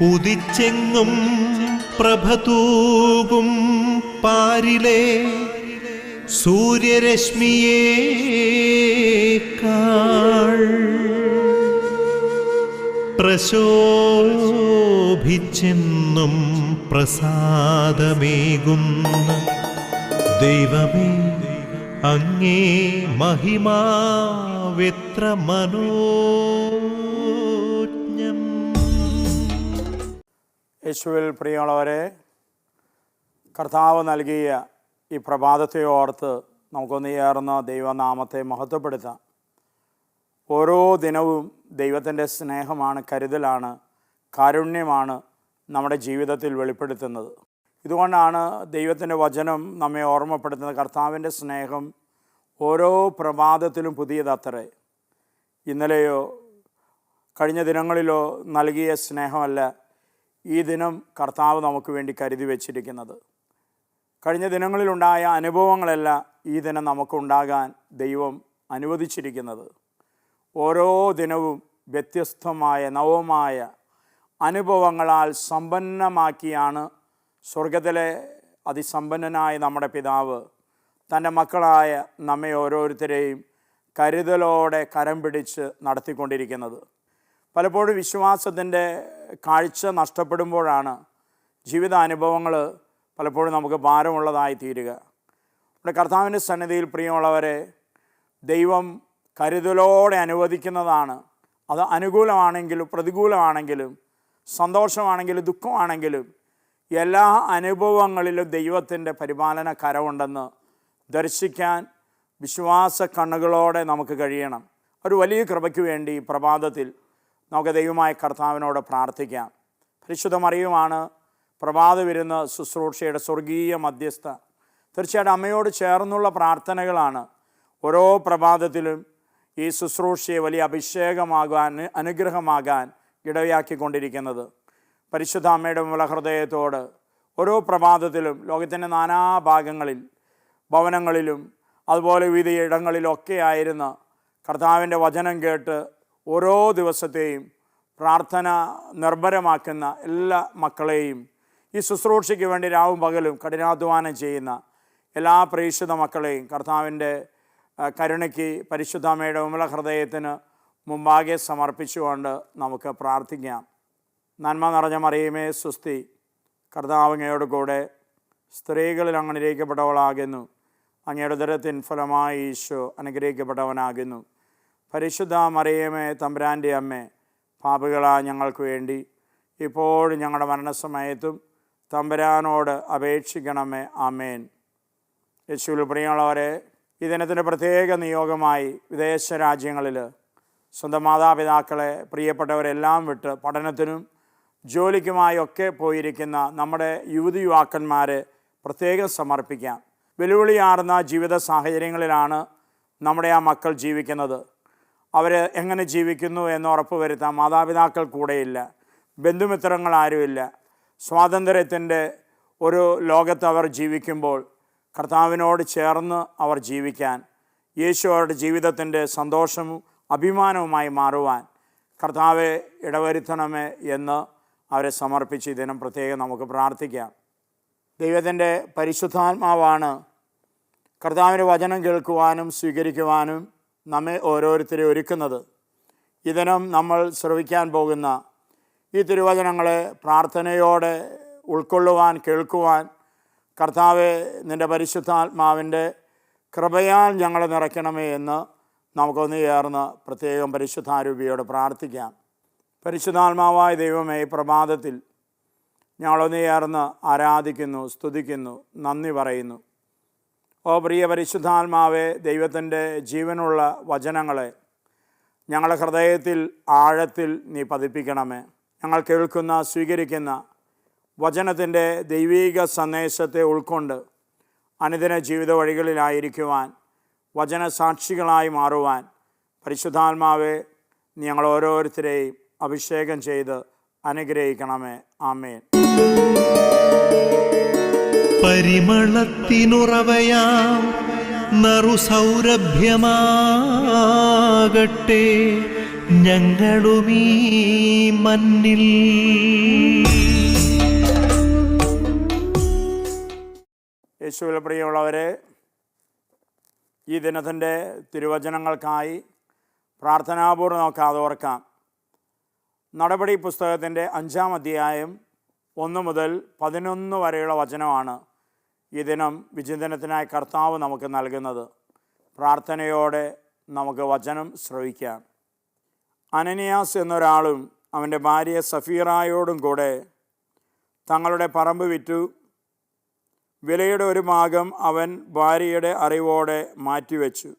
ഉദിച്ചെങ്ങും പ്രഭതൂകും പാരിലെ സൂര്യരശ്മിയേക്കാൾ പ്രശോഭിച്ചെന്നും പ്രസാദമേകുന്ന ദൈവമേ, അങ്ങേ മഹിമാവെത്ര മനോജ്ഞം. യേശുവിൽ പ്രിയമുള്ളവരെ, കർത്താവ് നൽകിയ ഈ പ്രഭാതത്തെ ഓർത്ത് നമുക്കൊന്ന് ചേർന്ന് ദൈവനാമത്തെ മഹത്വപ്പെടുത്താം. ഓരോ ദിനവും ദൈവത്തിൻ്റെ സ്നേഹമാണ്, കരുതലാണ്, കാരുണ്യമാണ് നമ്മുടെ ജീവിതത്തിൽ വെളിപ്പെടുത്തുന്നത്. ഇതുകൊണ്ടാണ് ദൈവത്തിൻ്റെ വചനം നമ്മെ ഓർമ്മപ്പെടുത്തുന്നത്. കർത്താവിൻ്റെ സ്നേഹം ഓരോ പ്രഭാതത്തിലും പുതിയതത്രേ. ഇന്നലെയോ കഴിഞ്ഞ ദിനങ്ങളിലോ നൽകിയ സ്നേഹമല്ല ഈ ദിനം കർത്താവ് നമുക്ക് വേണ്ടി കരുതി വച്ചിരിക്കുന്നത്. കഴിഞ്ഞ ദിനങ്ങളിലുണ്ടായ അനുഭവങ്ങളല്ല ഈ ദിനം നമുക്കുണ്ടാകാൻ ദൈവം അനുവദിച്ചിരിക്കുന്നത്. ഓരോ ദിനവും വ്യത്യസ്തമായ നവമായ അനുഭവങ്ങളാൽ സമ്പന്നമാക്കിയാണ് സ്വർഗത്തിലെ അതിസമ്പന്നനായ നമ്മുടെ പിതാവ് തൻ്റെ മക്കളായ നമ്മെ ഓരോരുത്തരെയും കരുതലോടെ കരം പിടിച്ച് നടത്തിക്കൊണ്ടിരിക്കുന്നത്. പലപ്പോഴും വിശ്വാസത്തിൻ്റെ കാഴ്ച നഷ്ടപ്പെടുമ്പോഴാണ് ജീവിതാനുഭവങ്ങൾ പലപ്പോഴും നമുക്ക് ഭാരമുള്ളതായി തീരുക. നമ്മുടെ കർത്താവിൻ്റെ സന്നിധിയിൽ പ്രിയമുള്ളവരെ, ദൈവം കരുതലോടെ അനുവദിക്കുന്നതാണ്. അത് അനുകൂലമാണെങ്കിലും പ്രതികൂലമാണെങ്കിലും സന്തോഷമാണെങ്കിലും ദുഃഖമാണെങ്കിലും എല്ലാ അനുഭവങ്ങളിലും ദൈവത്തിൻ്റെ പരിപാലന കരമുണ്ടെന്ന് ദർശിക്കാൻ വിശ്വാസ കണ്ണുകളോടെ നമുക്ക് കഴിയണം. ഒരു വലിയ കൃപയ്ക്ക് വേണ്ടി പ്രഭാതത്തിൽ നമുക്ക് ദൈവമായ കർത്താവിനോട് പ്രാർത്ഥിക്കാം. പരിശുദ്ധ മറിയമാണ് പ്രഭാത വിരുന്ന് ശുശ്രൂഷയുടെ സ്വർഗീയ മധ്യസ്ഥ. തീർച്ചയായിട്ടും അമ്മയോട് ചേർന്നുള്ള പ്രാർത്ഥനകളാണ് ഓരോ പ്രഭാതത്തിലും ഈ ശുശ്രൂഷയെ വലിയ അഭിഷേകമാകാൻ, അനുഗ്രഹമാകാൻ ഇടയാക്കിക്കൊണ്ടിരിക്കുന്നത്. പരിശുദ്ധ അമ്മയുടെ ഹൃദയത്തോട് ഓരോ പ്രഭാതത്തിലും ലോകത്തിൻ്റെ നാനാഭാഗങ്ങളിൽ ഭവനങ്ങളിലും അതുപോലെ വിവിധ ഇടങ്ങളിലൊക്കെ ആയിരുന്ന കർത്താവിൻ്റെ വചനം കേട്ട് ഓരോ ദിവസത്തെയും പ്രാർത്ഥന നിർഭരമാക്കുന്ന എല്ലാ മക്കളെയും, ഈ ശുശ്രൂഷയ്ക്ക് വേണ്ടി രാവും പകലും കഠിനാധ്വാനം ചെയ്യുന്ന എല്ലാ പ്രേക്ഷിത മക്കളെയും കർത്താവിൻ്റെ കരുണയ്ക്ക് പരിശുദ്ധമ്മയുടെ ഹൃദയത്തിന് മുമ്പാകെ സമർപ്പിച്ചുകൊണ്ട് നമുക്ക് പ്രാർത്ഥിക്കാം. നന്മ നിറഞ്ഞ മറിയമേ സുസ്തി, കർത്താവ് അങ്ങയോട് കൂടെ സ്ത്രീകളിൽ അങ്ങ് അനുഗ്രഹിക്കപ്പെട്ടവളാകുന്നു. അങ്ങയുടെ ഉദരത്തിൻ ഫലമായി ഈശോ അനുഗ്രഹിക്കപ്പെട്ടവനാകുന്നു. പരിശുദ്ധ മറിയമേ തമ്പുരാൻ്റെ അമ്മേ, പാപികളായ ഞങ്ങൾക്ക് വേണ്ടി ഇപ്പോഴും ഞങ്ങളുടെ മരണസമയത്തും തമ്പുരാനോട് അപേക്ഷിക്കണമേ. ആമേൻ. യേശുവിൽ പ്രിയമുള്ളവരെ, ഈ ദിനത്തിൻ്റെ പ്രത്യേക നിയോഗമായി വിദേശ രാജ്യങ്ങളിൽ സ്വന്തം മാതാപിതാക്കളെ, പ്രിയപ്പെട്ടവരെല്ലാം വിട്ട് പഠനത്തിനും ജോലിക്കുമായൊക്കെ പോയിരിക്കുന്ന നമ്മുടെ യുവതി യുവാക്കന്മാരെ പ്രത്യേകം സമർപ്പിക്കാം. വെല്ലുവിളിയാർന്ന ജീവിത സാഹചര്യങ്ങളിലാണ് നമ്മുടെ ആ മക്കൾ ജീവിക്കുന്നത്. അവർ എങ്ങനെ ജീവിക്കുന്നു എന്ന് ഉറപ്പ് വരുത്താൻ മാതാപിതാക്കൾ കൂടെയില്ല, ബന്ധുമിത്രങ്ങൾ ആരുമില്ല. സ്വാതന്ത്ര്യത്തിൻ്റെ ഒരു ലോകത്ത് അവർ ജീവിക്കുമ്പോൾ കർത്താവിനോട് ചേർന്ന് അവർ ജീവിക്കാൻ, യേശു അവരുടെ ജീവിതത്തിൻ്റെ സന്തോഷവും അഭിമാനവുമായി മാറുവാൻ കർത്താവെ ഇടവരുത്തണമേ എന്ന് അവരെ സമർപ്പിച്ച് ഇതിനും പ്രത്യേകം നമുക്ക് പ്രാർത്ഥിക്കാം. ദൈവത്തിൻ്റെ പരിശുദ്ധാത്മാവാണ് കർത്താവിൻ്റെ വചനം കേൾക്കുവാനും സ്വീകരിക്കുവാനും നമ്മെ ഓരോരുത്തരെ ഒരുക്കുന്നത്. ഇതിനും നമ്മൾ ശ്രവിക്കാൻ പോകുന്ന ഈ തിരുവചനങ്ങളെ പ്രാർത്ഥനയോടെ ഉൾക്കൊള്ളുവാൻ, കേൾക്കുവാൻ കർത്താവെ നിൻ്റെ പരിശുദ്ധാത്മാവിൻ്റെ കൃപയാൽ ഞങ്ങളെ നിറയ്ക്കണമേ എന്ന് നമുക്കൊന്ന് ചേർന്ന് പ്രത്യേകം പരിശുദ്ധാരൂപിയോട് പ്രാർത്ഥിക്കാം. പരിശുദ്ധാത്മാവായ ദൈവമേ, ഈ പ്രഭാതത്തിൽ ഞങ്ങളൊന്ന് ചേർന്ന് ആരാധിക്കുന്നു, സ്തുതിക്കുന്നു, നന്ദി പറയുന്നു. ഓ പ്രിയ പരിശുദ്ധാത്മാവെ, ദൈവത്തിൻ്റെ ജീവനുള്ള വചനങ്ങളെ ഞങ്ങളുടെ ഹൃദയത്തിൽ ആഴത്തിൽ നീ പതിപ്പിക്കണമേ. ഞങ്ങൾ കേൾക്കുന്ന, സ്വീകരിക്കുന്ന വചനത്തിൻ്റെ ദൈവീക സന്ദേശത്തെ ഉൾക്കൊണ്ട് അനുദിന ജീവിത വഴികളിലായിരിക്കുവാൻ, വചനസാക്ഷികളായി മാറുവാൻ പരിശുദ്ധാത്മാവെ നീ ഞങ്ങൾ ഓരോരുത്തരെയും അഭിഷേകം ചെയ്ത് അനുഗ്രഹിക്കണമേ. ആമേൻ. പരിമളത്തിനുറവയാം നറുസൗരഭ്യമാകട്ടെ ഞങ്ങളുമീ മണ്ണിൽ. യേശുവിൽ പ്രിയമുള്ളവരെ, ഈ ദിനത്തിൻ്റെ തിരുവചനങ്ങൾക്കായി പ്രാർത്ഥനാപൂർവ്വം നമുക്ക് അതോർക്കാം. നടപടി പുസ്തകത്തിൻ്റെ 5-ാം അധ്യായം 1 മുതൽ 11 വരെയുള്ള വചനമാണ് ഈ ദിനം വിചിന്തനത്തിനായി കർത്താവ് നമുക്ക് നൽകുന്നത്. പ്രാർത്ഥനയോടെ നമുക്ക് വചനം ശ്രവിക്കാം. അനനിയാസ് എന്നൊരാളും അവൻ്റെ ഭാര്യ സഫീറായോടും കൂടെ തങ്ങളുടെ പറമ്പ് വിറ്റു. വിലയുടെ ഒരു ഭാഗം അവൻ ഭാര്യയുടെ അറിവോടെ മാറ്റിവെച്ചു.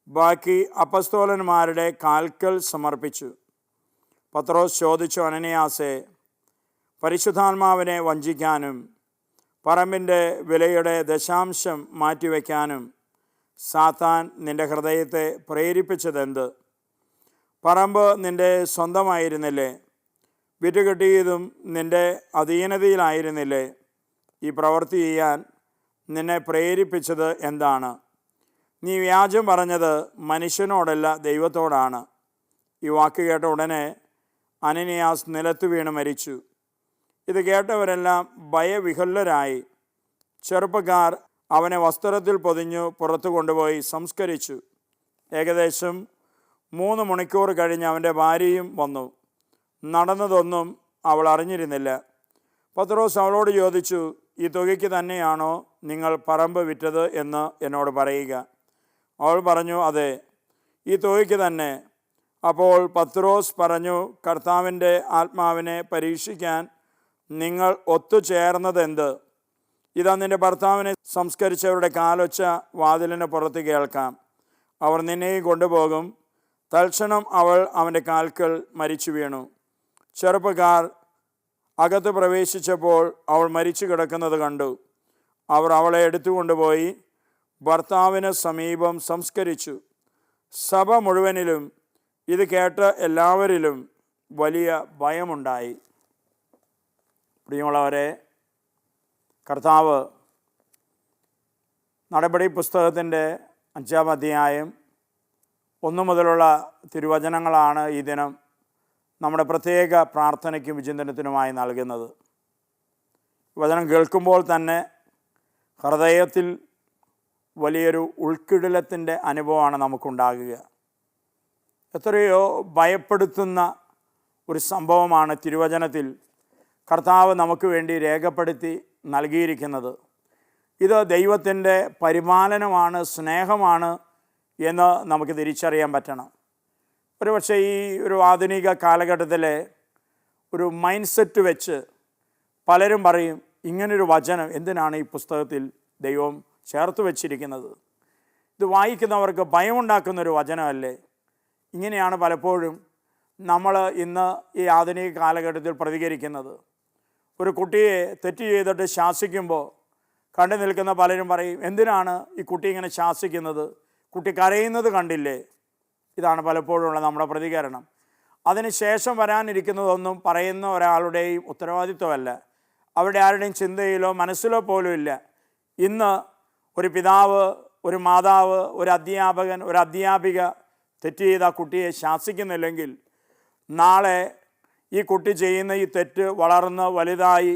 ബാക്കി അപ്പസ്തോലന്മാരുടെ കാൽക്കൽ സമർപ്പിച്ചു. പത്രോസ് ചോദിച്ചു, അനനിയാസേ, പരിശുദ്ധാത്മാവിനെ വഞ്ചിക്കാനും പറമ്പിൻ്റെ വിലയുടെ ദശാംശം മാറ്റിവെക്കാനും സാത്താൻ നിൻ്റെ ഹൃദയത്തെ പ്രേരിപ്പിച്ചതെന്ത്? പറമ്പ് നിൻ്റെ സ്വന്തമായിരുന്നില്ലേ? വിറ്റുകിട്ടിയതും നിൻ്റെ അധീനതയിലായിരുന്നില്ലേ? ഈ പ്രവൃത്തി ചെയ്യാൻ നിന്നെ പ്രേരിപ്പിച്ചത് എന്താണ്? നീ വ്യാജം പറഞ്ഞത് മനുഷ്യനോടല്ല, ദൈവത്തോടാണ്. ഈ വാക്ക് കേട്ട ഉടനെ അനനിയാസ് നിലത്ത് വീണ് മരിച്ചു. ഇത് കേട്ടവരെല്ലാം ഭയവിഹ്വലരായി. ചെറുപ്പക്കാർ അവനെ വസ്ത്രത്തിൽ പൊതിഞ്ഞു പുറത്തു കൊണ്ടുപോയി സംസ്കരിച്ചു. ഏകദേശം 3 മണിക്കൂർ കഴിഞ്ഞ് അവൻ്റെ ഭാര്യയും വന്നു. നടന്നതൊന്നും അവൾ അറിഞ്ഞിരുന്നില്ല. പത്രോസ് അവളോട് ചോദിച്ചു, ഈ തുകയ്ക്ക് തന്നെയാണോ നിങ്ങൾ പറമ്പ് വിറ്റത് എന്ന് എന്നോട് പറയുക. അവൾ പറഞ്ഞു, അതെ, ഈ തുകയ്ക്ക് തന്നെ. അപ്പോൾ പത്രോസ് പറഞ്ഞു, കർത്താവിൻ്റെ ആത്മാവിനെ പരീക്ഷിക്കാൻ നിങ്ങൾ ഒത്തുചേർന്നതെന്ത്? ഇതാ നിൻ്റെ ഭർത്താവിനെ സംസ്കരിച്ചവരുടെ കാലൊച്ച വാതിലിന് പുറത്ത് കേൾക്കാം. അവർ നിന്നെയും കൊണ്ടുപോകും. തൽക്ഷണം അവൾ അവൻ്റെ കാൽക്കൽ മരിച്ചു വീണു. ചെറുപ്പക്കാർ അകത്ത് പ്രവേശിച്ചപ്പോൾ അവൾ മരിച്ചു കിടക്കുന്നത് കണ്ടു. അവർ അവളെ എടുത്തുകൊണ്ടുപോയി ഭർത്താവിന് സമീപം സംസ്കരിച്ചു. സഭ മുഴുവനിലും ഇത് കേട്ട് എല്ലാവരിലും വലിയ ഭയമുണ്ടായി. പ്രിയമുള്ളവരെ, കർത്താവ് നടപടി പുസ്തകത്തിൻ്റെ 5-ാം അധ്യായം 1 മുതലുള്ള തിരുവചനങ്ങളാണ് ഈ ദിനം നമ്മുടെ പ്രത്യേക പ്രാർത്ഥനയ്ക്കും വിചിന്തനത്തിനുമായി നൽകുന്നത്. വചനം കേൾക്കുമ്പോൾ തന്നെ ഹൃദയത്തിൽ വലിയൊരു ഉൾക്കിടിലത്തിൻ്റെ അനുഭവമാണ് നമുക്കുണ്ടാകുക. എത്രയോ ഭയപ്പെടുത്തുന്ന ഒരു സംഭവമാണ് തിരുവചനത്തിൽ കർത്താവ് നമുക്ക് വേണ്ടി രേഖപ്പെടുത്തി നൽകിയിരിക്കുന്നത്. ഇത് ദൈവത്തിൻ്റെ പരിപാലനമാണ്, സ്നേഹമാണ് എന്ന് നമുക്ക് തിരിച്ചറിയാൻ പറ്റണം. ഒരുപക്ഷെ ഈ ഒരു ആധുനിക കാലഘട്ടത്തിലെ ഒരു മൈൻഡ് സെറ്റ് വെച്ച് പലരും പറയും, ഇങ്ങനൊരു വചനം എന്തിനാണ് ഈ പുസ്തകത്തിൽ ദൈവം ചേർത്ത് വച്ചിരിക്കുന്നത്? ഇത് വായിക്കുന്നവർക്ക് ഭയമുണ്ടാക്കുന്നൊരു വചനമല്ലേ? ഇങ്ങനെയാണ് പലപ്പോഴും നമ്മൾ ഇന്ന് ഈ ആധുനിക കാലഘട്ടത്തിൽ പ്രതികരിക്കുന്നത്. ഒരു കുട്ടിയെ തെറ്റ് ചെയ്തിട്ട് ശാസിക്കുമ്പോൾ കണ്ടു നിൽക്കുന്ന പലരും പറയും, എന്തിനാണ് ഈ കുട്ടി ഇങ്ങനെ ശാസിക്കുന്നത്? കുട്ടി കരയുന്നത് കണ്ടില്ലേ? ഇതാണ് പലപ്പോഴുമുള്ള നമ്മുടെ പ്രതികരണം. അതിന് ശേഷം വരാനിരിക്കുന്നതൊന്നും പറയുന്ന ഒരാളുടെയും ഉത്തരവാദിത്വമല്ല, അവരുടെ ആരുടെയും ചിന്തയിലോ മനസ്സിലോ പോലും ഇല്ല. ഇന്ന് ഒരു പിതാവ്, ഒരു മാതാവ്, ഒരു അധ്യാപകൻ, ഒരു അധ്യാപിക തെറ്റ് ചെയ്ത് ആ കുട്ടിയെ ശാസിക്കുന്നില്ലെങ്കിൽ നാളെ ഈ കുട്ടി ചെയ്യുന്ന ഈ തെറ്റ് വളർന്ന് വലുതായി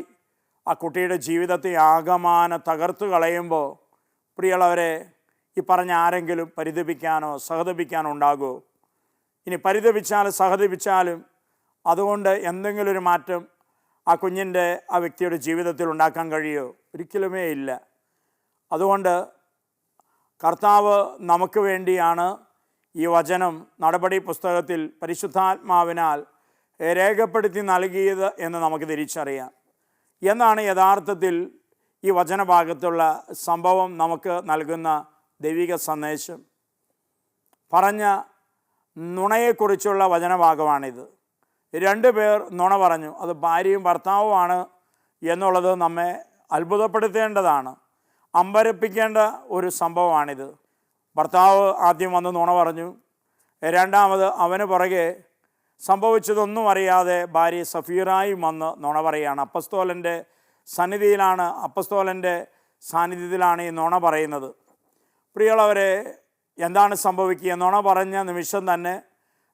ആ കുട്ടിയുടെ ജീവിതത്തെ ആകമാന തകർത്ത് കളയുമ്പോൾ പ്രിയമുള്ളവരെ, ഈ പറഞ്ഞ ആരെങ്കിലും പരിതപിക്കാനോ സഹതപിക്കാനോ ഉണ്ടാകുമോ? ഇനി പരിതപിച്ചാലും സഹതപിച്ചാലും അതുകൊണ്ട് എന്തെങ്കിലും ഒരു മാറ്റം ആ കുഞ്ഞിൻ്റെ, ആ വ്യക്തിയുടെ ജീവിതത്തിൽ ഉണ്ടാക്കാൻ കഴിയുമോ? ഒരിക്കലുമേ ഇല്ല. അതുകൊണ്ട് കർത്താവ് നമുക്ക് വേണ്ടിയാണ് ഈ വചനം നടപടി പുസ്തകത്തിൽ പരിശുദ്ധാത്മാവിനാൽ രേഖപ്പെടുത്തി നൽകിയത് എന്ന് നമുക്ക് തിരിച്ചറിയാം. എന്നാണ് യഥാർത്ഥത്തിൽ ഈ വചനഭാഗത്തുള്ള സംഭവം നമുക്ക് നൽകുന്ന ദൈവിക സന്ദേശം. പറഞ്ഞ നുണയെക്കുറിച്ചുള്ള വചനഭാഗമാണിത്. 2 പേർ നുണ പറഞ്ഞു, അത് ഭാര്യയും ഭർത്താവുമാണ് എന്നുള്ളത് നമ്മെ അത്ഭുതപ്പെടുത്തേണ്ടതാണ്, അമ്പരപ്പിക്കേണ്ട ഒരു സംഭവമാണിത്. ഭർത്താവ് ആദ്യം വന്ന് നുണ പറഞ്ഞു. രണ്ടാമത് അവന് പുറകെ സംഭവിച്ചതൊന്നും അറിയാതെ ഭാര്യ സഫീറായും വന്ന് നുണ പറയുകയാണ്. അപ്പസ്തോലൻ്റെ സാന്നിധ്യത്തിലാണ് ഈ നുണ പറയുന്നത്. പ്രിയമുള്ളവരെ, എന്താണ് സംഭവിക്കുക? നുണ പറഞ്ഞ നിമിഷം തന്നെ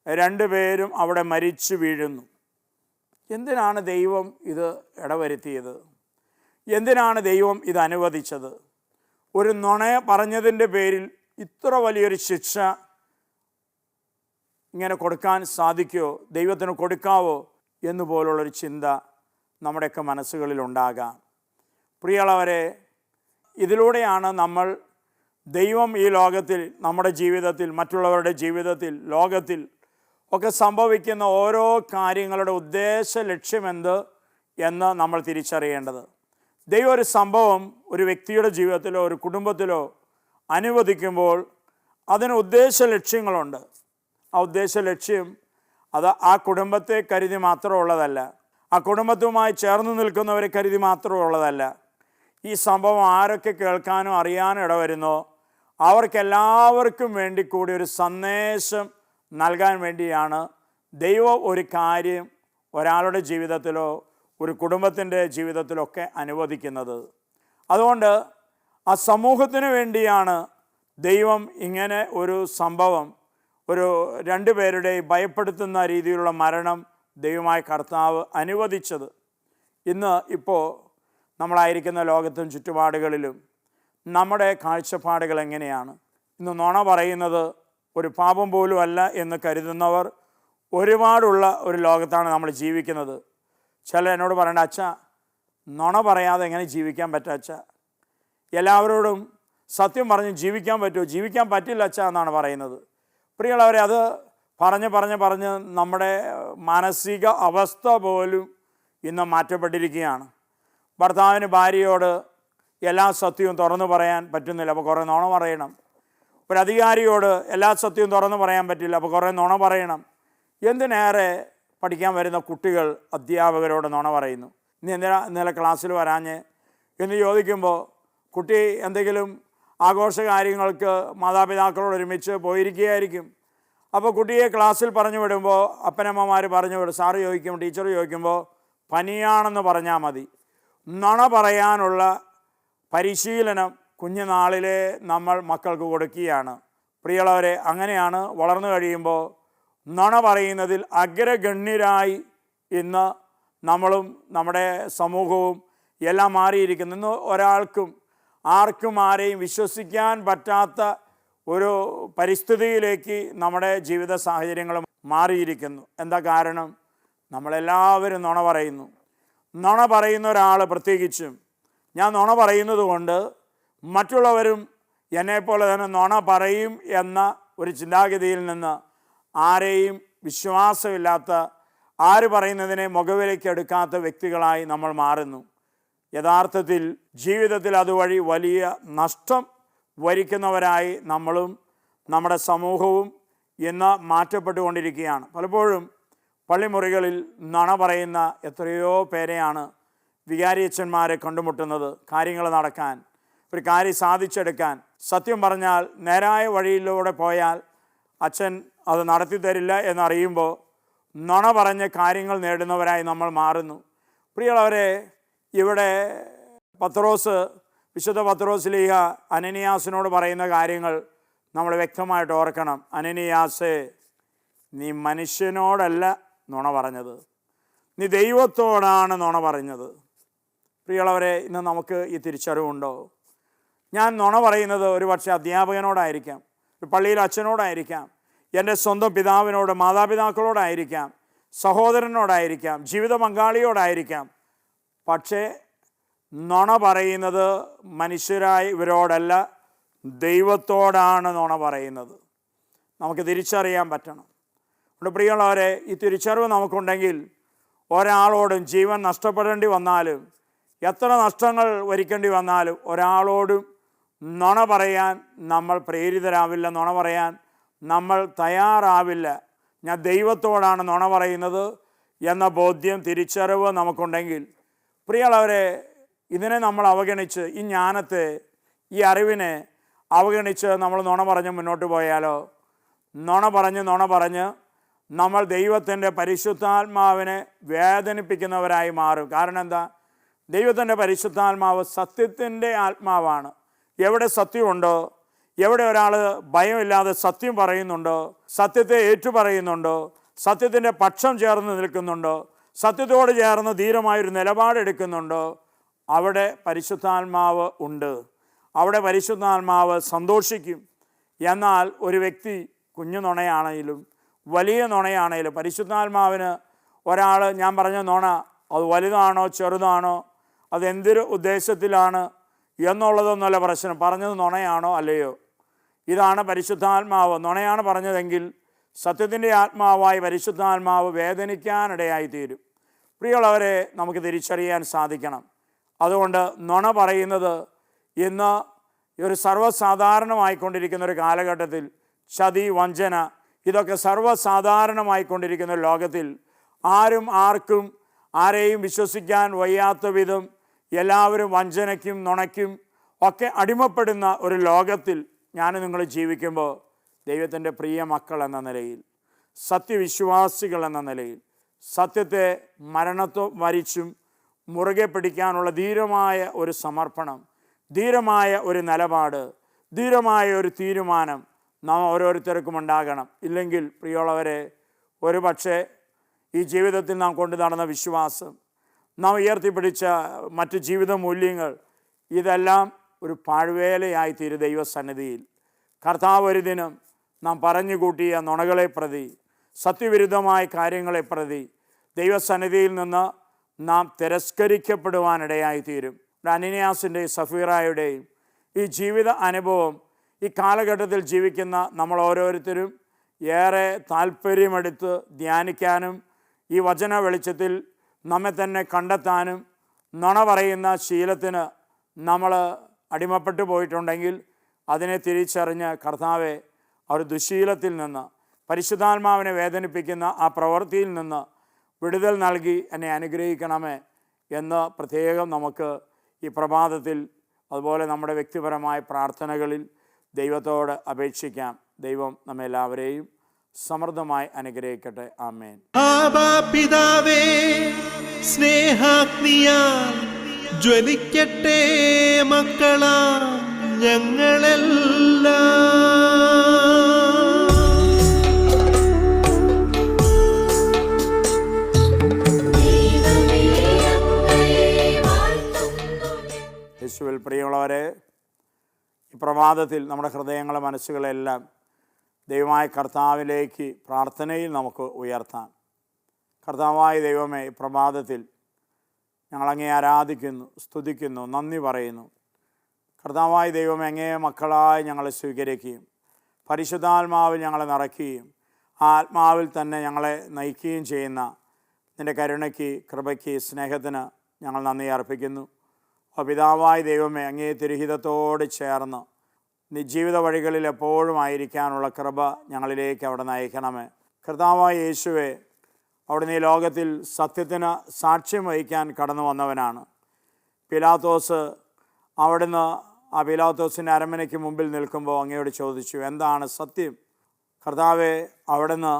രണ്ടുപേരും അവിടെ മരിച്ചു വീഴുന്നു. എന്തിനാണ് ദൈവം ഇത് ഇടവരുത്തിയത്? എന്തിനാണ് ദൈവം ഇത് അനുവദിച്ചത്? ഒരു നുണ പറഞ്ഞതിൻ്റെ പേരിൽ ഇത്ര വലിയൊരു ശിക്ഷ ഇങ്ങനെ കൊടുക്കാൻ സാധിക്കുമോ? ദൈവത്തിന് കൊടുക്കാവോ എന്നുപോലുള്ളൊരു ചിന്ത നമ്മുടെയൊക്കെ മനസ്സുകളിലുണ്ടാകാം. പ്രിയമുള്ളവരെ, ഇതിലൂടെയാണ് നമ്മൾ ദൈവം ഈ ലോകത്തിൽ, നമ്മുടെ ജീവിതത്തിൽ, മറ്റുള്ളവരുടെ ജീവിതത്തിൽ, ലോകത്തിൽ ഒക്കെ സംഭവിക്കുന്ന ഓരോ കാര്യങ്ങളുടെ ഉദ്ദേശ ലക്ഷ്യമെന്ത് എന്ന് നമ്മൾ തിരിച്ചറിയേണ്ടത്. ദൈവം ഒരു സംഭവം ഒരു വ്യക്തിയുടെ ജീവിതത്തിലോ ഒരു കുടുംബത്തിലോ അനുവദിക്കുമ്പോൾ അതിന് ഉദ്ദേശ ലക്ഷ്യങ്ങളുണ്ട്. ആ ഉദ്ദേശ ലക്ഷ്യം അത് ആ കുടുംബത്തെ കരുതി മാത്രമുള്ളതല്ല, ആ കുടുംബത്തുമായി ചേർന്ന് നിൽക്കുന്നവരെ കരുതി മാത്രമുള്ളതല്ല. ഈ സംഭവം ആരൊക്കെ കേൾക്കാനും അറിയാനും ഇടവരുന്നോ അവർക്കെല്ലാവർക്കും വേണ്ടി കൂടി ഒരു സന്ദേശം നൽകാൻ വേണ്ടിയാണ് ദൈവം ഒരു കാര്യം ഒരാളുടെ ജീവിതത്തിലോ ഒരു കുടുംബത്തിൻ്റെ ജീവിതത്തിലൊക്കെ അനുവദിക്കുന്നത്. അതുകൊണ്ട് ആ സമൂഹത്തിന് വേണ്ടിയാണ് ദൈവം ഇങ്ങനെ ഒരു സംഭവം, ഒരു രണ്ടുപേരുടെ ഭയപ്പെടുത്തുന്ന രീതിയിലുള്ള മരണം ദൈവമായ കർത്താവ് അനുവദിച്ചത്. ഇപ്പോൾ നമ്മളായിരിക്കുന്ന ലോകത്തും ചുറ്റുപാടുകളിലും നമ്മുടെ കാഴ്ചപ്പാടുകൾ എങ്ങനെയാണ്? ഇന്ന് നുണ പറയുന്നത് ഒരു പാപം പോലും അല്ല എന്ന് കരുതുന്നവർ ഒരുപാടുള്ള ഒരു ലോകത്താണ് നമ്മൾ ജീവിക്കുന്നത്. ചില എന്നോട് പറയേണ്ട, അച്ഛാ നുണ പറയാതെ എങ്ങനെ ജീവിക്കാൻ പറ്റുക അച്ഛാ? എല്ലാവരോടും സത്യം പറഞ്ഞ് ജീവിക്കാൻ പറ്റുമോ? ജീവിക്കാൻ പറ്റില്ല അച്ഛാ എന്നാണ് പറയുന്നത്. പ്രിയമുള്ളവരെ, അത് പറഞ്ഞ് നമ്മുടെ മാനസിക അവസ്ഥ പോലും ഇന്ന് മാറ്റപ്പെട്ടിരിക്കുകയാണ്. ഭർത്താവിന് ഭാര്യയോട് എല്ലാ സത്യവും തുറന്നു പറയാൻ പറ്റുന്നില്ല, അപ്പോൾ കുറേ നുണ പറയണം. ഒരു അധികാരിയോട് എല്ലാ സത്യവും തുറന്നു പറയാൻ പറ്റില്ല, അപ്പോൾ കുറേ നുണ പറയണം. എന്തിനേറെ പഠിക്കാൻ വരുന്ന കുട്ടികൾ അധ്യാപകരോട് നുണ പറയുന്നു. ഇന്നലെ ക്ലാസ്സിൽ വരാഞ്ഞ് എന്ന് ചോദിക്കുമ്പോൾ കുട്ടി എന്തെങ്കിലും ആഘോഷ കാര്യങ്ങൾക്ക് മാതാപിതാക്കളോട് ഒരുമിച്ച് പോയിരിക്കുകയായിരിക്കും. അപ്പോൾ കുട്ടിയെ ക്ലാസ്സിൽ പറഞ്ഞു വിടുമ്പോൾ അപ്പനമ്മമാർ പറഞ്ഞു വിടും. സാറ് ചോദിക്കും, ടീച്ചർ ചോദിക്കുമ്പോൾ പനിയാണെന്ന് പറഞ്ഞാൽ മതി. നുണ പറയാനുള്ള പരിശീലനം കുഞ്ഞുനാളിലെ നമ്മൾ മക്കൾക്ക് കൊടുക്കുകയാണ്. പ്രിയമുള്ളവരെ, അങ്ങനെയാണ് വളർന്നു കഴിയുമ്പോൾ നുണ പറയുന്നതിൽ അഗ്രഗണ്യരായി ഇന്ന് നമ്മളും നമ്മുടെ സമൂഹവും എല്ലാം മാറിയിരിക്കുന്നു. ഇന്ന് ആർക്കും ആരെയും വിശ്വസിക്കാൻ പറ്റാത്ത ഒരു പരിസ്ഥിതിയിലേക്ക് നമ്മുടെ ജീവിത സാഹചര്യങ്ങൾ മാറിയിരിക്കുന്നു. എന്താ കാരണം? നമ്മളെല്ലാവരും നുണ പറയുന്നു. നുണ പറയുന്ന ഒരാൾ, പ്രത്യേകിച്ചും ഞാൻ നുണ പറയുന്നത് കൊണ്ട് മറ്റുള്ളവരും എന്നെപ്പോലെ തന്നെ നുണ പറയും എന്ന ഒരു ചിന്താഗതിയിൽ നിന്ന് ആരെയും വിശ്വാസമില്ലാത്ത, ആര് പറയുന്നതിനെ മുഖവിലേക്ക് എടുക്കാത്ത വ്യക്തികളായി നമ്മൾ മാറുന്നു. യഥാർത്ഥത്തിൽ ജീവിതത്തിൽ അതുവഴി വലിയ നഷ്ടം വരിക്കുന്നവരായി നമ്മളും നമ്മുടെ സമൂഹവും ഇന്ന് മാറ്റപ്പെട്ടുകൊണ്ടിരിക്കുകയാണ്. പലപ്പോഴും പള്ളിമുറികളിൽ നുണ പറയുന്ന എത്രയോ പേരെയാണ് വികാരിയച്ഛന്മാരെ കണ്ടുമുട്ടുന്നത്. കാര്യങ്ങൾ നടക്കാൻ, ഒരു കാര്യം സാധിച്ചെടുക്കാൻ, സത്യം പറഞ്ഞാൽ നേരായ വഴിയിലൂടെ പോയാൽ അച്ഛൻ അത് നടത്തി തരില്ല എന്നറിയുമ്പോൾ നുണ പറഞ്ഞ് കാര്യങ്ങൾ നേടുന്നവരായി നമ്മൾ മാറുന്നു. പ്രിയമുള്ളവരെ, ഇവിടെ വിശുദ്ധ പത്രോസ് ലീഹ അനനിയാസിനോട് പറയുന്ന കാര്യങ്ങൾ നമ്മൾ വ്യക്തമായിട്ട് ഓർക്കണം. അനനിയാസേ, നീ മനുഷ്യനോടല്ല നുണ പറഞ്ഞത്, നീ ദൈവത്തോടാണ് നുണ പറഞ്ഞത്. പ്രിയമുള്ളവരെ, ഇന്ന് നമുക്ക് ഈ തിരിച്ചറിവുണ്ടോ? ഞാൻ നുണ പറയുന്നത് ഒരു പക്ഷേ അധ്യാപകനോടായിരിക്കാം, ഒരു പള്ളിയിൽ അച്ഛനോടായിരിക്കാം, എൻ്റെ സ്വന്തം പിതാവിനോട്, മാതാപിതാക്കളോടായിരിക്കാം, സഹോദരനോടായിരിക്കാം, ജീവിത പങ്കാളിയോടായിരിക്കാം. പക്ഷേ നുണ പറയുന്നത് മനുഷ്യരായ ഇവരോടല്ല, ദൈവത്തോടാണ് നുണ പറയുന്നത്. നമുക്ക് തിരിച്ചറിയാൻ പറ്റണം. അതുകൊണ്ട് പ്രിയമുള്ളവരെ, ഈ തിരിച്ചറിവ് നമുക്കുണ്ടെങ്കിൽ ഒരാളോടും ജീവൻ നഷ്ടപ്പെടേണ്ടി വന്നാലും, എത്ര നഷ്ടങ്ങൾ വരിക്കേണ്ടി വന്നാലും ഒരാളോടും നുണ പറയാൻ നമ്മൾ പ്രേരിതരാവില്ല, നുണ പറയാൻ നമ്മൾ തയ്യാറാവില്ല. ഞാൻ ദൈവത്തോടാണ് നുണ പറയുന്നത് എന്ന ബോധ്യം, തിരിച്ചറിവ് നമുക്കുണ്ടെങ്കിൽ, പ്രിയമുള്ളവരെ, ഇതിനെ നമ്മൾ അവഗണിച്ച്, ഈ ജ്ഞാനത്തെ, ഈ അറിവിനെ അവഗണിച്ച് നമ്മൾ നുണ പറഞ്ഞ് മുന്നോട്ട് പോയാലോ? നുണ പറഞ്ഞ് നമ്മൾ ദൈവത്തിൻ്റെ പരിശുദ്ധാത്മാവിനെ വേദനിപ്പിക്കുന്നവരായി മാറും. കാരണം എന്താ? ദൈവത്തിൻ്റെ പരിശുദ്ധാത്മാവ് സത്യത്തിൻ്റെ ആത്മാവാണ്. എവിടെ സത്യമുണ്ടോ, എവിടെ ഒരാൾ ഭയമില്ലാതെ സത്യം പറയുന്നുണ്ടോ, സത്യത്തെ ഏറ്റുപറയുന്നുണ്ടോ, സത്യത്തിൻ്റെ പക്ഷം ചേർന്ന് നിൽക്കുന്നുണ്ടോ, സത്യത്തോട് ചേർന്ന് ധീരമായൊരു നിലപാടെടുക്കുന്നുണ്ടോ, അവിടെ പരിശുദ്ധാത്മാവ് ഉണ്ട്. അവിടെ പരിശുദ്ധാത്മാവ് സന്തോഷിക്കും. എന്നാൽ ഒരു വ്യക്തി കുഞ്ഞു നുണയാണെങ്കിലും വലിയ നുണയാണെങ്കിലും പരിശുദ്ധാത്മാവിന് ഒരാൾ ഞാൻ പറഞ്ഞ നുണ അത് വലുതാണോ ചെറുതാണോ അതെന്തൊരു ഉദ്ദേശത്തിലാണ് എന്നുള്ളതൊന്നുമല്ല പ്രശ്നം, പറഞ്ഞത് നുണയാണോ അല്ലയോ. ഇതാണ് പരിശുദ്ധാത്മാവ്. നുണയാണ് പറഞ്ഞതെങ്കിൽ സത്യത്തിൻ്റെ ആത്മാവായി പരിശുദ്ധാത്മാവ് വേദനിക്കാനിടയായി തീരും. പ്രിയമുള്ളവരെ, നമുക്ക് തിരിച്ചറിയാൻ സാധിക്കണം. അതുകൊണ്ട് നുണ പറയുന്നത് ഇന്ന് ഒരു സർവ്വസാധാരണമായിക്കൊണ്ടിരിക്കുന്ന ഒരു കാലഘട്ടത്തിൽ ചതി, വഞ്ചന ഇതൊക്കെ സർവ്വസാധാരണമായിക്കൊണ്ടിരിക്കുന്ന ഒരു ലോകത്തിൽ ആരും ആർക്കും ആരെയും വിശ്വസിക്കാൻ വയ്യാത്ത വിധം എല്ലാവരും വഞ്ചനയ്ക്കും നുണയ്ക്കും ഒക്കെ അടിമപ്പെടുന്ന ഒരു ലോകത്തിൽ ഞാൻ നിങ്ങൾ ജീവിക്കുമ്പോൾ ദൈവത്തിൻ്റെ പ്രിയ മക്കൾ എന്ന നിലയിൽ, സത്യവിശ്വാസികൾ എന്ന നിലയിൽ സത്യത്തെ മരണത്തോ മരിച്ചും മുറുകെ പിടിക്കാനുള്ള ധീരമായ ഒരു സമർപ്പണം, ധീരമായ ഒരു നിലപാട്, ധീരമായ ഒരു തീരുമാനം നാം ഓരോരുത്തർക്കും ഉണ്ടാകണം. ഇല്ലെങ്കിൽ പ്രിയമുള്ളവരെ, ഒരു പക്ഷേ ഈ ജീവിതത്തിൽ നാം കൊണ്ടു നടന്ന വിശ്വാസം, നാം ഉയർത്തിപ്പിടിച്ച മറ്റ് ജീവിത മൂല്യങ്ങൾ ഇതെല്ലാം ഒരു പാഴ്വേലയായിത്തീരും ദൈവസന്നിധിയിൽ. കർത്താവ് ഒരു ദിനം നാം പറഞ്ഞുകൂട്ടിയ നുണകളെ പ്രതി, സത്യവിരുദ്ധമായ കാര്യങ്ങളെ പ്രതി ദൈവസന്നിധിയിൽ നിന്ന് നാം തിരസ്കരിക്കപ്പെടുവാനിടയായിത്തീരും. അനനിയാസിൻ്റെയും സഫീറായുടെയും ഈ ജീവിത അനുഭവം ഈ കാലഘട്ടത്തിൽ ജീവിക്കുന്ന നമ്മൾ ഓരോരുത്തരും ഏറെ താല്പര്യമെടുത്ത് ധ്യാനിക്കാനും ഈ വചന വെളിച്ചത്തിൽ നമ്മെ തന്നെ കണ്ടെത്താനും, നുണ പറയുന്ന ശീലത്തിന് നമ്മൾ അടിമപ്പെട്ടു പോയിട്ടുണ്ടെങ്കിൽ അതിനെ തിരിച്ചറിഞ്ഞ് കർത്താവെ ആ ഒരു ദുശീലത്തിൽ നിന്ന്, പരിശുദ്ധാത്മാവിനെ വേദനിപ്പിക്കുന്ന ആ പ്രവൃത്തിയിൽ നിന്ന് വിടുതൽ നൽകി എന്നെ അനുഗ്രഹിക്കണമേ എന്ന് പ്രത്യേകം നമുക്ക് ഈ പ്രഭാതത്തിൽ അതുപോലെ നമ്മുടെ വ്യക്തിപരമായ പ്രാർത്ഥനകളിൽ ദൈവത്തോട് അപേക്ഷിക്കാം. ദൈവം നമ്മെല്ലാവരെയും സമൃദ്ധമായി അനുഗ്രഹിക്കട്ടെ. ആമേൻ. ആബാ പിതാവേ, സ്നേഹാഗ്നിയാൽ ജ്വലിക്കട്ടെ മക്കളാ ഞങ്ങളെല്ലാം. യേശുവിൽ പ്രിയമുള്ളവരെ, ഈ പ്രഭാതത്തിൽ നമ്മുടെ ഹൃദയങ്ങളെ മനസ്സുകളെല്ലാം ദൈവമായ കർത്താവിലേക്ക് പ്രാർത്ഥനയിൽ നമുക്ക് ഉയർത്താം. കർത്താവായ ദൈവമേ, ഈ പ്രഭാതത്തിൽ ഞങ്ങളങ്ങേ ആരാധിക്കുന്നു, സ്തുതിക്കുന്നു, നന്ദി പറയുന്നു. കർത്താവായ ദൈവമേ, അങ്ങേ മക്കളായി ഞങ്ങളെ സ്വീകരിക്കുകയും പരിശുദ്ധാത്മാവിൽ ഞങ്ങളെ നിറയ്ക്കുകയും ആ ആത്മാവിൽ തന്നെ ഞങ്ങളെ നയിക്കുകയും ചെയ്യുന്ന നിൻ്റെ കരുണയ്ക്ക്, കൃപയ്ക്ക്, സ്നേഹത്തിന് ഞങ്ങൾ നന്ദി അർപ്പിക്കുന്നു. പിതാവായ ദൈവമേ, അങ്ങേ തിരുഹിതത്തോട് ചേർന്ന് ജീവിത വഴികളിൽ എപ്പോഴും ആയിരിക്കാനുള്ള കൃപ ഞങ്ങളിലേക്ക് അവിടെ നയിക്കണമേ. കർത്താവായ യേശുവേ, അവിടുന്ന് ഈ ലോകത്തിൽ സത്യത്തിന് സാക്ഷ്യം വഹിക്കാൻ കടന്നു വന്നവനാണ്. പിലാത്തോസ് അവിടുന്ന് ആ പിലാത്തോസിൻ്റെ അരമനയ്ക്ക് മുമ്പിൽ നിൽക്കുമ്പോൾ അങ്ങയോട് ചോദിച്ചു, എന്താണ് സത്യം? കർത്താവെ, അവിടുന്ന്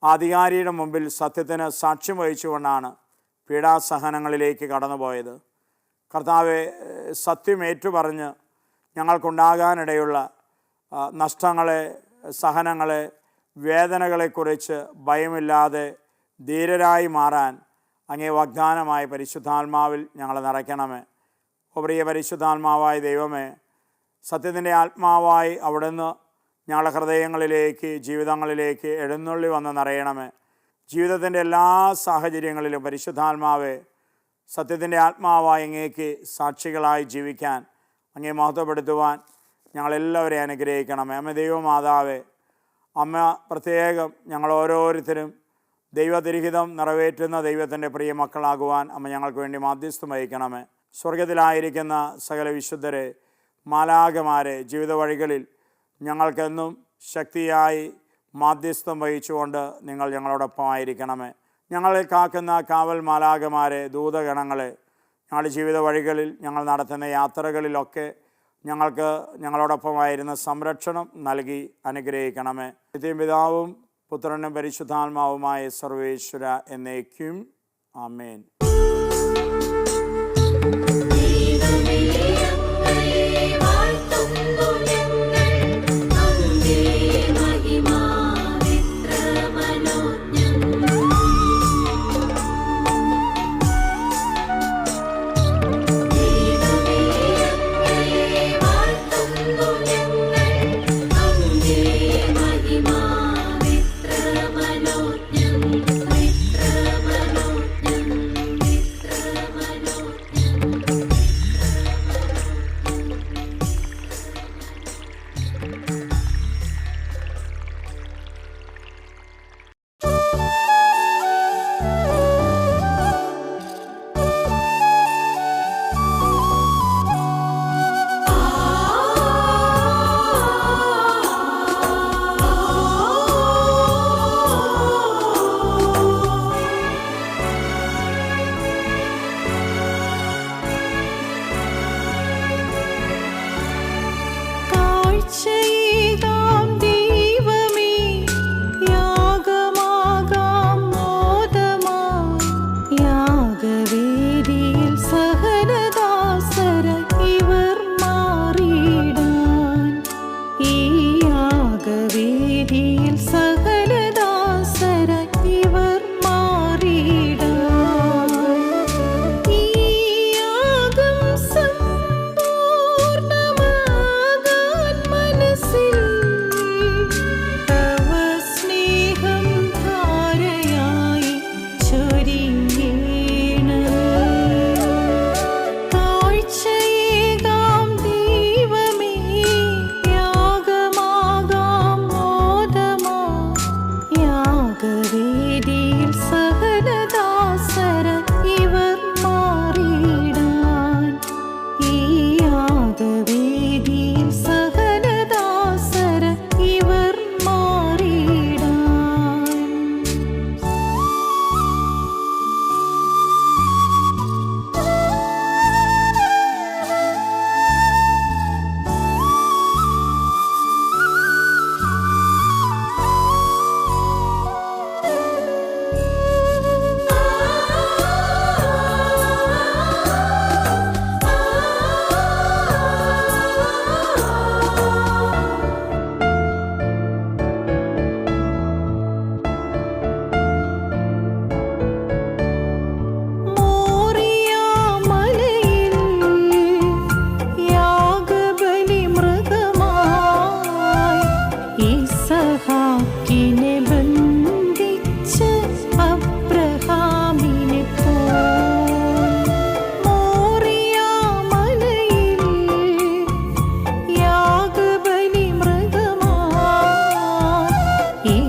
അധികാരിയുടെ മുമ്പിൽ സത്യത്തിന് സാക്ഷ്യം വഹിച്ചുകൊണ്ടാണ് പീഡാസഹനങ്ങളിലേക്ക് കടന്നുപോയത്. കർത്താവെ, സത്യം ഏറ്റുപറഞ്ഞ് ഞങ്ങൾക്കുണ്ടാകാനിടയുള്ള നഷ്ടങ്ങളെ, സഹനങ്ങളെ, വേദനകളെക്കുറിച്ച് ഭയമില്ലാതെ ധീരരായി മാറാൻ അങ്ങേ വാഗ്ദാനമായ പരിശുദ്ധാത്മാവിൽ ഞങ്ങളെ നിറയ്ക്കണമേ. പ്രിയ പരിശുദ്ധാത്മാവായ ദൈവമേ, സത്യത്തിൻ്റെ ആത്മാവായി അവിടുന്ന് ഞങ്ങളുടെ ഹൃദയങ്ങളിലേക്ക്, ജീവിതങ്ങളിലേക്ക് എഴുന്നള്ളി വന്ന് നിറയണമേ. ജീവിതത്തിൻ്റെ എല്ലാ സാഹചര്യങ്ങളിലും പരിശുദ്ധാത്മാവെ, സത്യത്തിൻ്റെ ആത്മാവായി അങ്ങേക്ക് സാക്ഷികളായി ജീവിക്കാൻ, അങ്ങേ മഹത്വപ്പെടുത്തുവാൻ ഞങ്ങളെല്ലാവരെയും അനുഗ്രഹിക്കണമേ. അമ്മ ദൈവമാതാവേ, അമ്മ പ്രത്യേകം ഞങ്ങൾ ഓരോരുത്തരും ദൈവതിരിഹിതം നിറവേറ്റുന്ന ദൈവത്തിൻ്റെ പ്രിയ മക്കളാകുവാൻ അമ്മ ഞങ്ങൾക്ക് വേണ്ടി മാധ്യസ്ഥം വഹിക്കണമേ. സ്വർഗത്തിലായിരിക്കുന്ന സകല വിശുദ്ധരെ, മാലാഖമാരെ, ജീവിത വഴികളിൽ ഞങ്ങൾക്കെന്നും ശക്തിയായി മാധ്യസ്ഥം വഹിച്ചുകൊണ്ട് നിങ്ങൾ ഞങ്ങളോടൊപ്പമായിരിക്കണമേ. ഞങ്ങളെ കാക്കുന്ന കാവൽ മാലാഖമാരെ, ദൂതഗണങ്ങളെ, ഞങ്ങളുടെ ജീവിത വഴികളിൽ ഞങ്ങൾ നടത്തുന്ന യാത്രകളിലൊക്കെ ഞങ്ങൾക്ക് ഞങ്ങളോടൊപ്പമായിരുന്ന സംരക്ഷണം നൽകി അനുഗ്രഹിക്കണമേ. നിത്യം പിതാവും പുത്രനും പരിശുദ്ധാത്മാവുമായ സർവേശ്വര എന്നേക്കും. ആമേൻ. ദൈവമേ, അങ്ങയെ വാഴ്ത്തുന്നു ഞങ്ങൾ.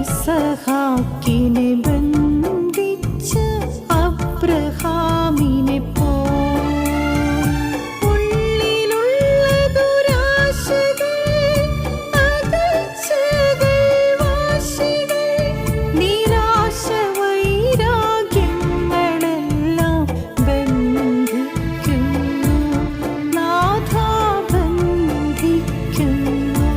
ഇസഹാക്കിനെ ബന്ധിച്ച അബ്രഹാമിനെ ഉള്ളിലുള്ള ദുരാശകൾ, അകൽച്ചകൾ, വാശികൾ, നിരാശ, വൈരാഗ്യങ്ങളെല്ലാം ബന്ധിക്കുന്നു നാഥ, ബന്ധിക്കുന്നു.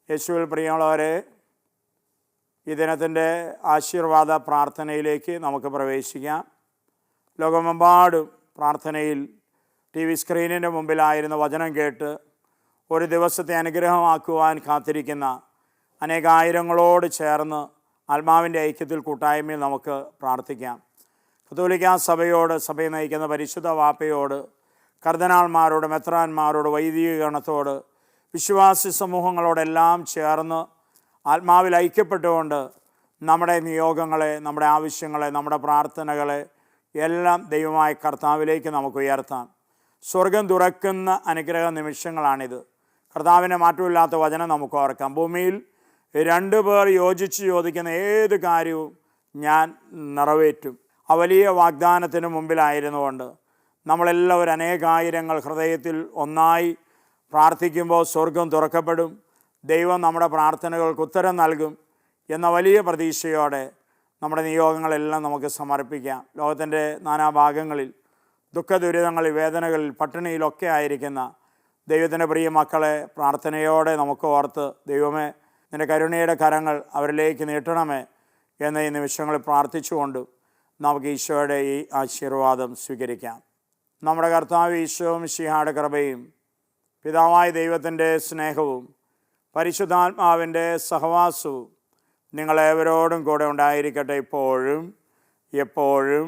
യേശുവിൽ പ്രിയമുള്ളവരെ, ഈ ദിനത്തിൻ്റെ ആശീർവാദ പ്രാർത്ഥനയിലേക്ക് നമുക്ക് പ്രവേശിക്കാം. ലോകമെമ്പാടും പ്രാർത്ഥനയിൽ TV സ്ക്രീനിൻ്റെ മുമ്പിലായിരുന്ന വചനം കേട്ട് ഒരു ദിവസത്തെ അനുഗ്രഹമാക്കുവാൻ കാത്തിരിക്കുന്ന അനേകായിരങ്ങളോട് ചേർന്ന് ആത്മാവിൻ്റെ ഐക്യത്തിൽ കൂട്ടായ്മയിൽ നമുക്ക് പ്രാർത്ഥിക്കാം. കത്തോലിക്കാ സഭയോട്, സഭയെ നയിക്കുന്ന പരിശുദ്ധ വാപ്പയോട്, കർദ്ദിനാൾമാരോട്, മെത്രാന്മാരോട്, വൈദിക ഗണത്തോട്, വിശ്വാസി സമൂഹങ്ങളോടെല്ലാം ചേർന്ന് ആത്മാവിൽ ഐക്യപ്പെട്ടുകൊണ്ട് നമ്മുടെ നിയോഗങ്ങളെ, നമ്മുടെ ആവശ്യങ്ങളെ, നമ്മുടെ പ്രാർത്ഥനകളെ എല്ലാം ദൈവമായ കർത്താവിലേക്ക് നമുക്ക് ഉയർത്താം. സ്വർഗം തുറക്കുന്ന അനുഗ്രഹ നിമിഷങ്ങളാണിത്. കർത്താവിൻ്റെ മാറ്റമില്ലാത്ത വചനം നമുക്ക് ഓർക്കാം. ഭൂമിയിൽ 2 പേർ യോജിച്ച് ചോദിക്കുന്ന ഏത് കാര്യവും ഞാൻ നിറവേറ്റും. ആ വലിയ വാഗ്ദാനത്തിന് മുമ്പിലായിരുന്നുകൊണ്ട് നമ്മളെല്ലാവരും അനേകായിരങ്ങൾ ഹൃദയത്തിൽ ഒന്നായി പ്രാർത്ഥിക്കുമ്പോൾ സ്വർഗം തുറക്കപ്പെടും. ദൈവം നമ്മുടെ പ്രാർത്ഥനകൾക്ക് ഉത്തരം നൽകും എന്ന വലിയ പ്രതീക്ഷയോടെ നമ്മുടെ നിയോഗങ്ങളെല്ലാം നമുക്ക് സമർപ്പിക്കാം. ലോകത്തിൻ്റെ നാനാഭാഗങ്ങളിൽ ദുഃഖദുരിതങ്ങളിൽ, വേദനകളിൽ, പട്ടിണിയിലൊക്കെ ആയിരിക്കുന്ന ദൈവത്തിൻ്റെ പ്രിയ മക്കളെ പ്രാർത്ഥനയോടെ നമുക്ക് ഓർത്ത്, ദൈവമേ നിൻ്റെ കരുണയുടെ കരങ്ങൾ അവരിലേക്ക് നീട്ടണമേ എന്ന ഈ നിമിഷങ്ങളിൽ പ്രാർത്ഥിച്ചുകൊണ്ട് നമുക്ക് ഈശോയുടെ ഈ ആശീർവാദം സ്വീകരിക്കാം. നമ്മുടെ കർത്താവ് ഈശോ മിശിഹായുടെ കൃപയും പിതാവായ ദൈവത്തിൻ്റെ സ്നേഹവും പരിശുദ്ധാത്മാവിൻ്റെ സഹവാസവും നിങ്ങളേവരോടും കൂടെ ഉണ്ടായിരിക്കട്ടെ, ഇപ്പോഴും എപ്പോഴും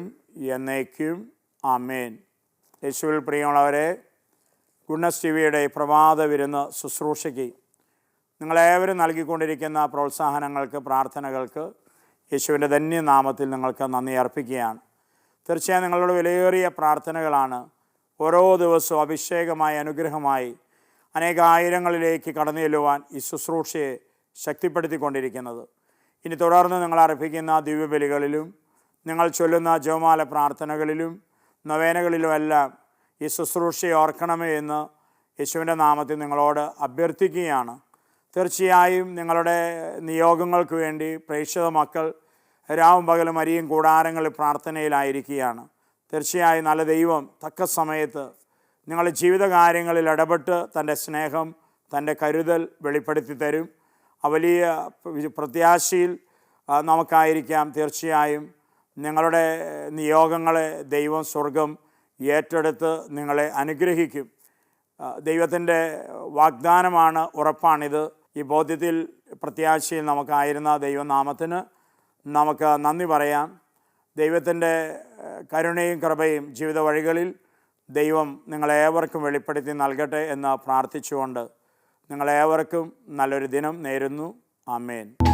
എന്നേക്കും. ആമേൻ. യേശുവിൽ പ്രിയമുള്ളവരെ, ഗുഡ്നസ് ടി വിയുടെ പ്രഭാത വിരുന്ന് ശുശ്രൂഷയ്ക്ക് നിങ്ങളേവരും നൽകിക്കൊണ്ടിരിക്കുന്ന പ്രോത്സാഹനങ്ങൾക്ക്, പ്രാർത്ഥനകൾക്ക് യേശുവിൻ്റെ ധന്യനാമത്തിൽ നിങ്ങൾക്ക് നന്ദി അർപ്പിക്കുകയാണ്. തീർച്ചയായും നിങ്ങളുടെ വിലയേറിയ പ്രാർത്ഥനകളാണ് ഓരോ ദിവസവും അഭിഷേകമായി, അനുഗ്രഹമായി അനേകായിരങ്ങളിലേക്ക് കടന്നു ചെല്ലുവാൻ ഈ ശുശ്രൂഷയെ ശക്തിപ്പെടുത്തിക്കൊണ്ടിരിക്കുന്നത്. ഇനി തുടർന്ന് നിങ്ങൾ അർപ്പിക്കുന്ന ദിവ്യബലികളിലും നിങ്ങൾ ചൊല്ലുന്ന ജപമാല പ്രാർത്ഥനകളിലും നൊവേനകളിലുമെല്ലാം ഈ ശുശ്രൂഷയെ ഓർക്കണമേ എന്ന് യേശുവിൻ്റെ നാമത്തിൽ നിങ്ങളോട് അഭ്യർത്ഥിക്കുകയാണ്. തീർച്ചയായും നിങ്ങളുടെ നിയോഗങ്ങൾക്ക് വേണ്ടി പ്രേക്ഷിത മക്കൾ രാവും പകലും അരിയും കൂടാരങ്ങളിൽ പ്രാർത്ഥനയിലായിരിക്കുകയാണ്. തീർച്ചയായും നല്ല ദൈവം തക്ക സമയത്ത് നിങ്ങളുടെ ജീവിതകാര്യങ്ങളിൽ ഇടപെട്ട് തൻ്റെ സ്നേഹം, തൻ്റെ കരുതൽ വെളിപ്പെടുത്തി തരും. ആ വലിയ പ്രത്യാശയിൽ നമുക്കായിരിക്കാം. തീർച്ചയായും നിങ്ങളുടെ നിയോഗങ്ങളെ ദൈവം സ്വർഗം ഏറ്റെടുത്ത് നിങ്ങളെ അനുഗ്രഹിക്കും. ദൈവത്തിൻ്റെ വാഗ്ദാനമാണ്, ഉറപ്പാണിത്. ഈ ബോധ്യത്തിൽ, പ്രത്യാശയിൽ നമുക്കായിരുന്ന ദൈവനാമത്തിന് നമുക്ക് നന്ദി പറയാം. ദൈവത്തിൻ്റെ കരുണയും കൃപയും ജീവിത വഴികളിൽ ദൈവം നിങ്ങളേവർക്കും വെളിപ്പെടുത്തി നൽകട്ടെ എന്ന് പ്രാർത്ഥിച്ചുകൊണ്ട് നിങ്ങളേവർക്കും നല്ലൊരു ദിനം നേരുന്നു. ആമേൻ.